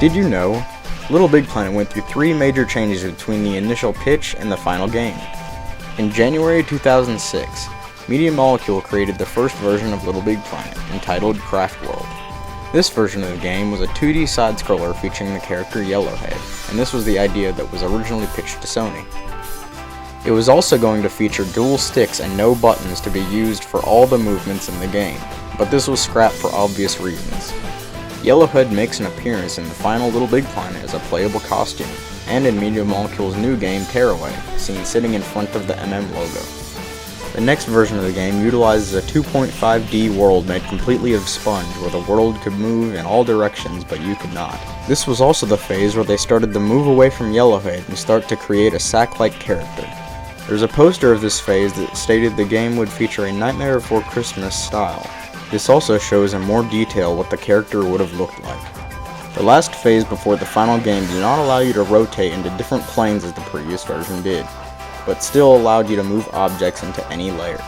Did you know? LittleBigPlanet went through 3 major changes between the initial pitch and the final game. In January 2006, Media Molecule created the first version of LittleBigPlanet, entitled Craft World. This version of the game was a 2D side-scroller featuring the character Yellowhead, and this was the idea that was originally pitched to Sony. It was also going to feature dual sticks and no buttons to be used for all the movements in the game, but this was scrapped for obvious reasons. Yellowhead makes an appearance in the final LittleBigPlanet as a playable costume, and in Media Molecule's new game Tearaway, seen sitting in front of the MM logo. The next version of the game utilizes a 2.5D world made completely of sponge, where the world could move in all directions but you could not. This was also the phase where they started to move away from Yellowhead and start to create a sack-like character. There's a poster of this phase that stated the game would feature a Nightmare Before Christmas style. This also shows in more detail what the character would have looked like. The last phase before the final game did not allow you to rotate into different planes as the previous version did, but still allowed you to move objects into any layer.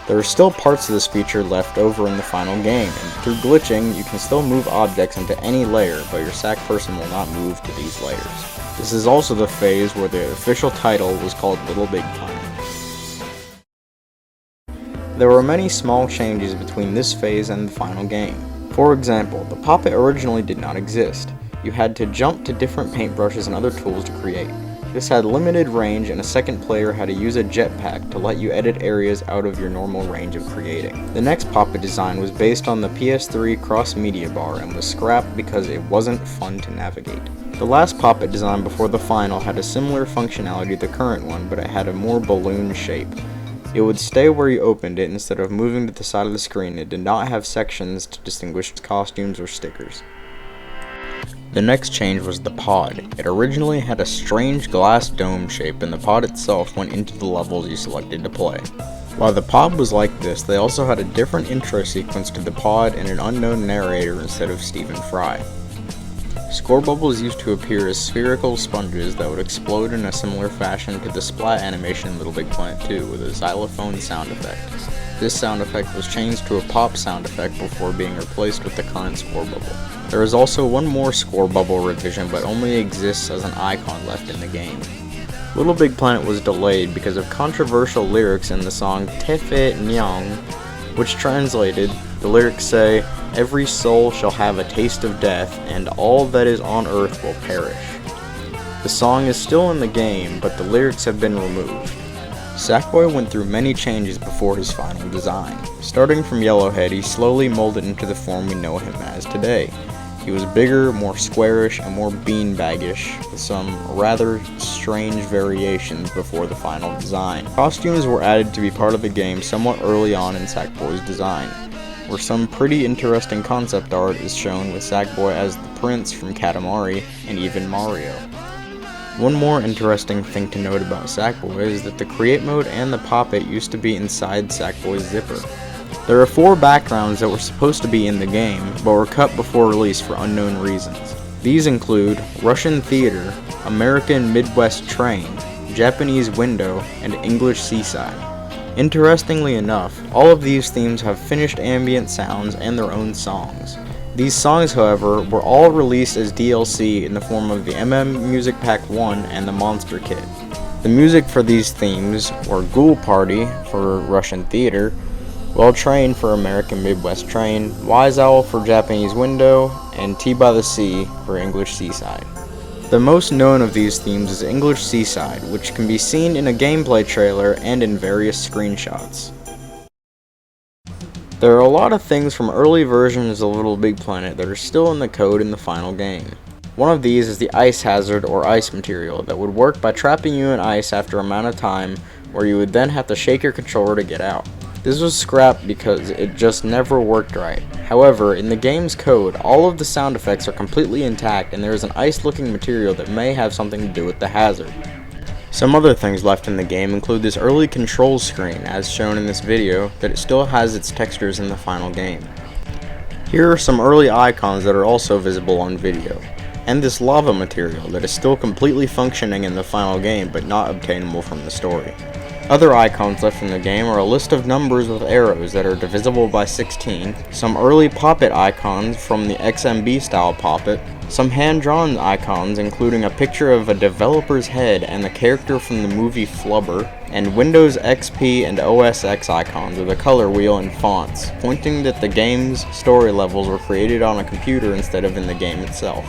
There are still parts of this feature left over in the final game, and through glitching you can still move objects into any layer, but your sack person will not move to these layers. This is also the phase where the official title was called LittleBigPlanet. There were many small changes between this phase and the final game. For example, the poppet originally did not exist. You had to jump to different paintbrushes and other tools to create. This had limited range, and a second player had to use a jetpack to let you edit areas out of your normal range of creating. The next poppet design was based on the PS3 cross-media bar and was scrapped because it wasn't fun to navigate. The last poppet design before the final had a similar functionality to the current one, but it had a more balloon shape. It would stay where you opened it instead of moving to the side of the screen. It did not have sections to distinguish costumes or stickers. The next change was the pod. It originally had a strange glass dome shape, and the pod itself went into the levels you selected to play. While the pod was like this, they also had a different intro sequence to the pod and an unknown narrator instead of Stephen Fry. Score bubbles used to appear as spherical sponges that would explode in a similar fashion to the splat animation in LittleBigPlanet 2 with a xylophone sound effect. This sound effect was changed to a pop sound effect before being replaced with the current score bubble. There is also one more score bubble revision, but only exists as an icon left in the game. LittleBigPlanet was delayed because of controversial lyrics in the song Tefe Nyang, which translated, the lyrics say, "Every soul shall have a taste of death, and all that is on earth will perish." The song is still in the game, but the lyrics have been removed. Sackboy went through many changes before his final design. Starting from Yellowhead, he slowly molded into the form we know him as today. He was bigger, more squarish, and more beanbagish, with some rather strange variations before the final design. Costumes were added to be part of the game somewhat early on in Sackboy's design, where some pretty interesting concept art is shown with Sackboy as the prince from Katamari and even Mario. One more interesting thing to note about Sackboy is that the create mode and the poppet used to be inside Sackboy's zipper. There are 4 backgrounds that were supposed to be in the game, but were cut before release for unknown reasons. These include Russian Theater, American Midwest Train, Japanese Window, and English Seaside. Interestingly enough, all of these themes have finished ambient sounds and their own songs. These songs, however, were all released as DLC in the form of the MM Music Pack 1 and the Monster Kit. The music for these themes were Ghoul Party for Russian Theater, Well Trained for American Midwest Train, Wise Owl for Japanese Window, and Tea by the Sea for English Seaside. The most known of these themes is English Seaside, which can be seen in a gameplay trailer and in various screenshots. There are a lot of things from early versions of LittleBigPlanet that are still in the code in the final game. One of these is the ice hazard or ice material that would work by trapping you in ice after an amount of time, where you would then have to shake your controller to get out. This was scrapped because it just never worked right. However, in the game's code, all of the sound effects are completely intact, and there is an ice-looking material that may have something to do with the hazard. Some other things left in the game include this early control screen, as shown in this video, that it still has its textures in the final game. Here are some early icons that are also visible on video, and this lava material that is still completely functioning in the final game but not obtainable from the story. Other icons left in the game are a list of numbers with arrows that are divisible by 16, some early Poppet icons from the XMB style Poppet, some hand-drawn icons including a picture of a developer's head and the character from the movie Flubber, and Windows XP and OS X icons with a color wheel and fonts, pointing that the game's story levels were created on a computer instead of in the game itself.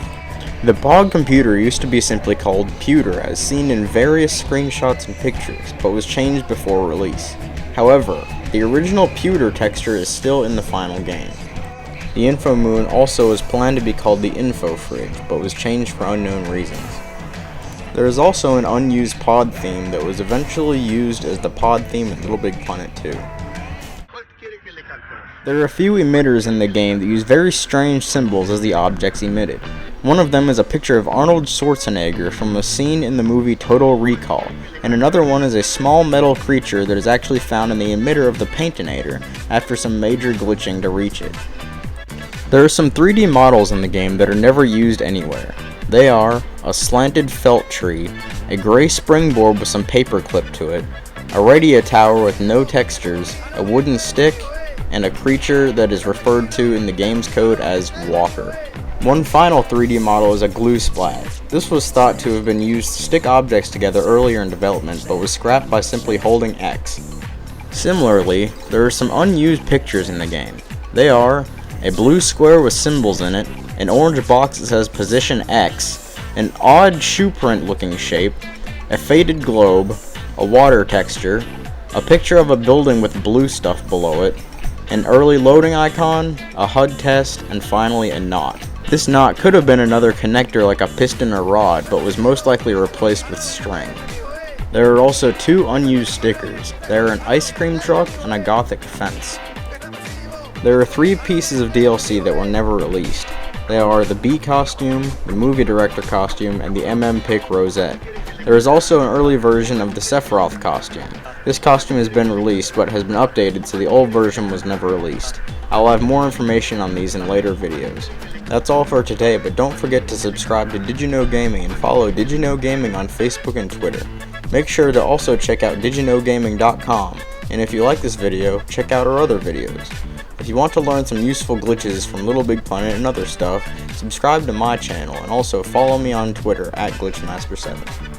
The Pog computer used to be simply called Pewter, as seen in various screenshots and pictures, but was changed before release. However, the original Pewter texture is still in the final game. The Info Moon also was planned to be called the Info Fridge, but was changed for unknown reasons. There is also an unused pod theme that was eventually used as the pod theme in LittleBigPlanet 2. There are a few emitters in the game that use very strange symbols as the objects emitted. One of them is a picture of Arnold Schwarzenegger from a scene in the movie Total Recall, and another one is a small metal creature that is actually found in the emitter of the Paintinator after some major glitching to reach it. There are some 3D models in the game that are never used anywhere. They are a slanted felt tree, a gray springboard with some paper clipped to it, a radio tower with no textures, a wooden stick, and a creature that is referred to in the game's code as Walker. One final 3D model is a glue splat. This was thought to have been used to stick objects together earlier in development, but was scrapped by simply holding X. Similarly, there are some unused pictures in the game. They are a blue square with symbols in it, an orange box that says position X, an odd shoe print looking shape, a faded globe, a water texture, a picture of a building with blue stuff below it, an early loading icon, a HUD test, and finally a knot. This knot could have been another connector like a piston or rod, but was most likely replaced with string. There are also 2 unused stickers. There are an ice cream truck and a gothic fence. There are 3 pieces of DLC that were never released. They are the Bee costume, the movie director costume, and the Pick rosette. There is also an early version of the Sephiroth costume. This costume has been released, but has been updated, so the old version was never released. I will have more information on these in later videos. That's all for today, but don't forget to subscribe to Did You Know Gaming and follow Did You Know Gaming on Facebook and Twitter. Make sure to also check out didyouknowgaming.com, and if you like this video, check out our other videos. If you want to learn some useful glitches from LittleBigPlanet and other stuff, subscribe to my channel, and also follow me on Twitter at GlitchMaster7.